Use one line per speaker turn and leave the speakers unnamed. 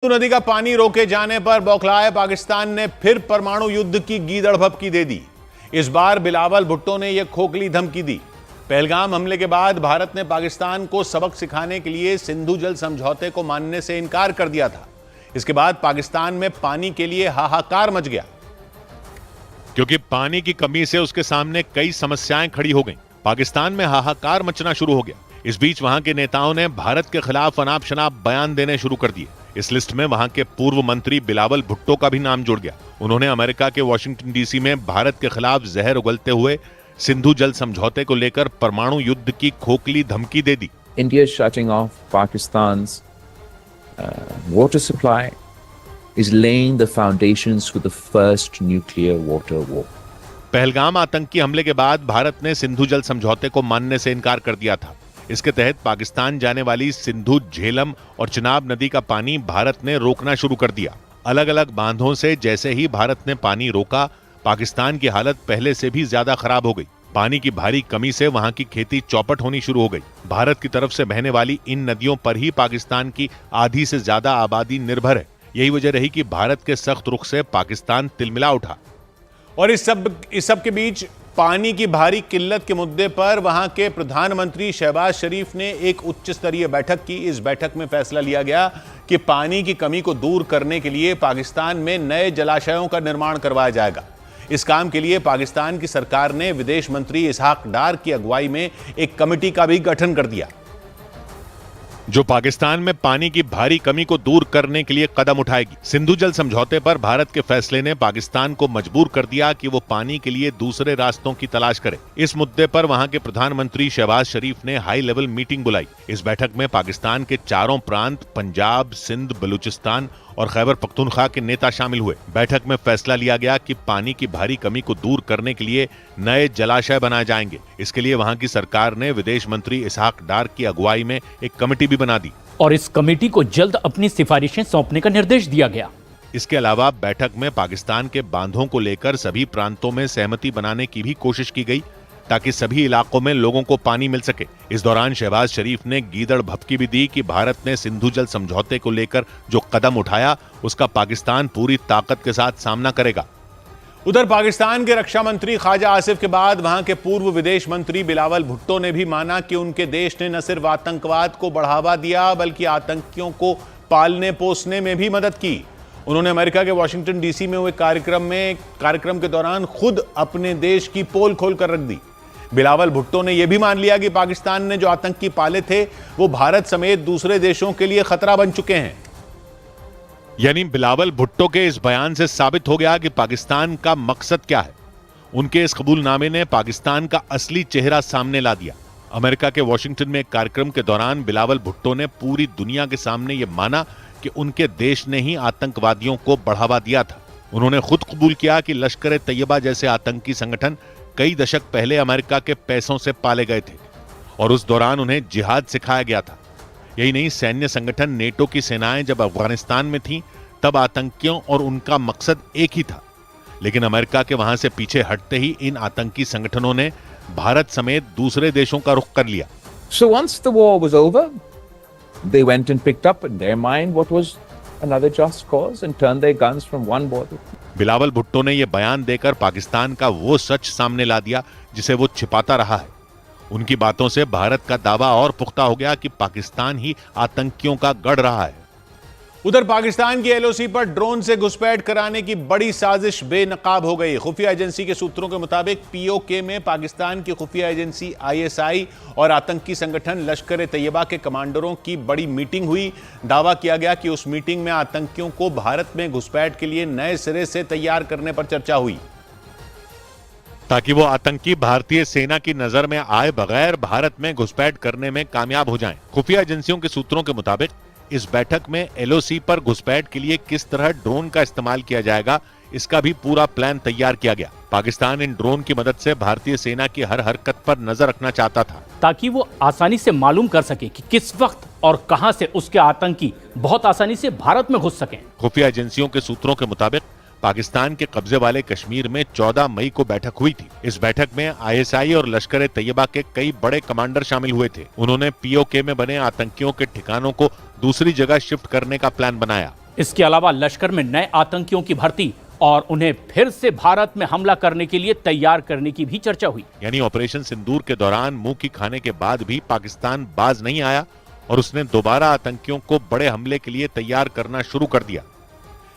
नदी का पानी रोके जाने पर बौखलाए पाकिस्तान ने फिर परमाणु युद्ध की गीदड़ भभकी दे दी। इस बार बिलावल भुट्टो ने यह खोखली धमकी दी। पहलगाम हमले के बाद भारत ने पाकिस्तान को सबक सिखाने के लिए सिंधु जल समझौते को मानने से इनकार कर दिया था। इसके बाद पाकिस्तान में पानी के लिए हाहाकार मच गया,
क्योंकि पानी की कमी से उसके सामने कई समस्याएं खड़ी हो गईं। पाकिस्तान में हाहाकार मचना शुरू हो गया। इस बीच वहां के नेताओं ने भारत के खिलाफ अनाप शनाप बयान देने शुरू कर दिए। इस लिस्ट में वहां के पूर्व मंत्री बिलावल भुट्टो का भी नाम जुड़ गया। उन्होंने अमेरिका के वॉशिंगटन डीसी में भारत के खिलाफ जहर उगलते हुए सिंधु जल समझौते को लेकर परमाणु युद्ध की खोखली धमकी दे दी।
India shutting off Pakistan's water supply is laying the foundations for the first nuclear water war.
Pahalgam आतंकी हमले के बाद भारत ने सिंधु जल समझौते को मानने से इनकार कर दिया था। इसके तहत पाकिस्तान जाने वाली सिंधु, झेलम और चिनाब नदी का पानी भारत ने रोकना शुरू कर दिया। अलग अलग बांधों से जैसे ही भारत ने पानी रोका, पाकिस्तान की हालत पहले से भी ज्यादा खराब हो गई। पानी की भारी कमी से वहां की खेती चौपट होनी शुरू हो गई। भारत की तरफ से बहने वाली इन नदियों पर ही पाकिस्तान की आधी से ज्यादा आबादी निर्भर है। यही वजह रही कि भारत के सख्त रुख से पाकिस्तान तिलमिला उठा।
और इस सब के बीच पानी की भारी किल्लत के मुद्दे पर वहां के प्रधानमंत्री शहबाज शरीफ ने एक उच्च स्तरीय बैठक की। इस बैठक में फैसला लिया गया कि पानी की कमी को दूर करने के लिए पाकिस्तान में नए जलाशयों का निर्माण करवाया जाएगा। इस काम के लिए पाकिस्तान की सरकार ने विदेश मंत्री इसहाक डार की अगुवाई में एक कमेटी का भी गठन कर दिया,
जो पाकिस्तान में पानी की भारी कमी को दूर करने के लिए कदम उठाएगी। सिंधु जल समझौते पर भारत के फैसले ने पाकिस्तान को मजबूर कर दिया कि वो पानी के लिए दूसरे रास्तों की तलाश करे। इस मुद्दे पर वहां के प्रधानमंत्री शहबाज शरीफ ने हाई लेवल मीटिंग बुलाई। इस बैठक में पाकिस्तान के चारों प्रांत, पंजाब, सिंध, बलूचिस्तान और खैबर पख्तूनख्वा के नेता शामिल हुए। बैठक में फैसला लिया गया कि पानी की भारी कमी को दूर करने के लिए नए जलाशय बनाए जाएंगे। इसके लिए वहां की सरकार ने विदेश मंत्री इसहाक डार की अगुवाई में एक कमेटी भी बना दी
और इस कमेटी को जल्द अपनी सिफारिशें सौंपने का निर्देश दिया गया।
इसके अलावा बैठक में पाकिस्तान के बांधों को लेकर सभी प्रांतों में सहमति बनाने की भी कोशिश की गई, ताकि सभी इलाकों में लोगों को पानी मिल सके। इस दौरान शहबाज शरीफ ने गीदड़ भभकी भी दी कि भारत ने सिंधु जल समझौते को लेकर जो कदम उठाया, उसका पाकिस्तान पूरी ताकत के साथ सामना करेगा।
उधर पाकिस्तान के रक्षा मंत्री ख्वाजा आसिफ के बाद वहां के पूर्व विदेश मंत्री बिलावल भुट्टो ने भी माना कि उनके देश ने न सिर्फ आतंकवाद को बढ़ावा दिया, बल्कि आतंकियों को पालने पोसने में भी मदद की। उन्होंने अमेरिका के वॉशिंगटन डीसी में हुए कार्यक्रम के दौरान खुद अपने देश की पोल खोल कर रख दी। बिलावल भुट्टो ने यह भी मान लिया कि पाकिस्तान ने जो आतंकी पाले थे, वो भारत समेत दूसरे देशों के लिए खतरा बन चुके हैं।
यानी बिलावल भुट्टो के इस बयान से साबित हो गया कि पाकिस्तान का मकसद क्या है। उनके इस कबूलनामे ने पाकिस्तान का असली चेहरा सामने ला दिया। अमेरिका के वॉशिंगटन में एक कार्यक्रम के दौरान बिलावल भुट्टो ने पूरी दुनिया के सामने यह माना कि उनके देश ने ही आतंकवादियों को बढ़ावा दिया था। उन्होंने खुद कबूल किया कि लश्कर ए तैयबा जैसे आतंकी संगठन कई दशक पहले अमेरिका के पैसों से पाले गए थे और उस दौरान उन्हें जिहाद सिखाया गया था। यही नहीं, सैन्य संगठन नेटो की सेनाएं जब अफगानिस्तान में थीं, तब आतंकियों और उनका मकसद एक ही था। लेकिन अमेरिका के वहां से पीछे हटते ही इन आतंकी संगठनों ने भारत समेत दूसरे देशों का रुख कर लिया।
So once the war was over, they went and picked up in their mind what was another just cause and turned their guns from one border.
Bilawal Bhutto ने यह बयान देकर पाकिस्तान का वो सच सामने ला दिया जिसे वो छिपाता रहा है। उनकी बातों से भारत का दावा और पुख्ता हो गया कि पाकिस्तान ही आतंकियों का गढ़ रहा है।
उधर पाकिस्तान की एलओसी पर ड्रोन से घुसपैठ कराने की बड़ी साजिश बेनकाब हो गई। खुफिया एजेंसी के सूत्रों के मुताबिक पीओके में पाकिस्तान की खुफिया एजेंसी आईएसआई और आतंकी संगठन लश्कर ए तैयबा के कमांडरों की बड़ी मीटिंग हुई। दावा किया गया कि उस मीटिंग में आतंकियों को भारत में घुसपैठ के लिए नए सिरे से तैयार करने पर चर्चा हुई,
ताकि वो आतंकी भारतीय सेना की नजर में आए बगैर भारत में घुसपैठ करने में कामयाब हो जाएं। खुफिया एजेंसियों के सूत्रों के मुताबिक इस बैठक में एलओसी पर घुसपैठ के लिए किस तरह ड्रोन का इस्तेमाल किया जाएगा, इसका भी पूरा प्लान तैयार किया गया। पाकिस्तान इन ड्रोन की मदद से भारतीय सेना की हर हरकत पर नजर रखना चाहता था,
ताकि वो आसानी से मालूम कर सके कि किस वक्त और कहां से उसके आतंकी बहुत आसानी से भारत में घुस सकें।
खुफिया एजेंसियों के सूत्रों के मुताबिक पाकिस्तान के कब्जे वाले कश्मीर में 14 मई को बैठक हुई थी। इस बैठक में आईएसआई और लश्कर ए तैयबा के कई बड़े कमांडर शामिल हुए थे। उन्होंने पीओके में बने आतंकियों के ठिकानों को दूसरी जगह शिफ्ट करने का प्लान बनाया।
इसके अलावा लश्कर में नए आतंकियों की भर्ती और उन्हें फिर से भारत में हमला करने के लिए तैयार करने की भी चर्चा हुई।
यानी ऑपरेशन सिंदूर के दौरान मुंह की खाने के बाद भी पाकिस्तान बाज नहीं आया और उसने दोबारा आतंकियों को बड़े हमले के लिए तैयार करना शुरू कर दिया।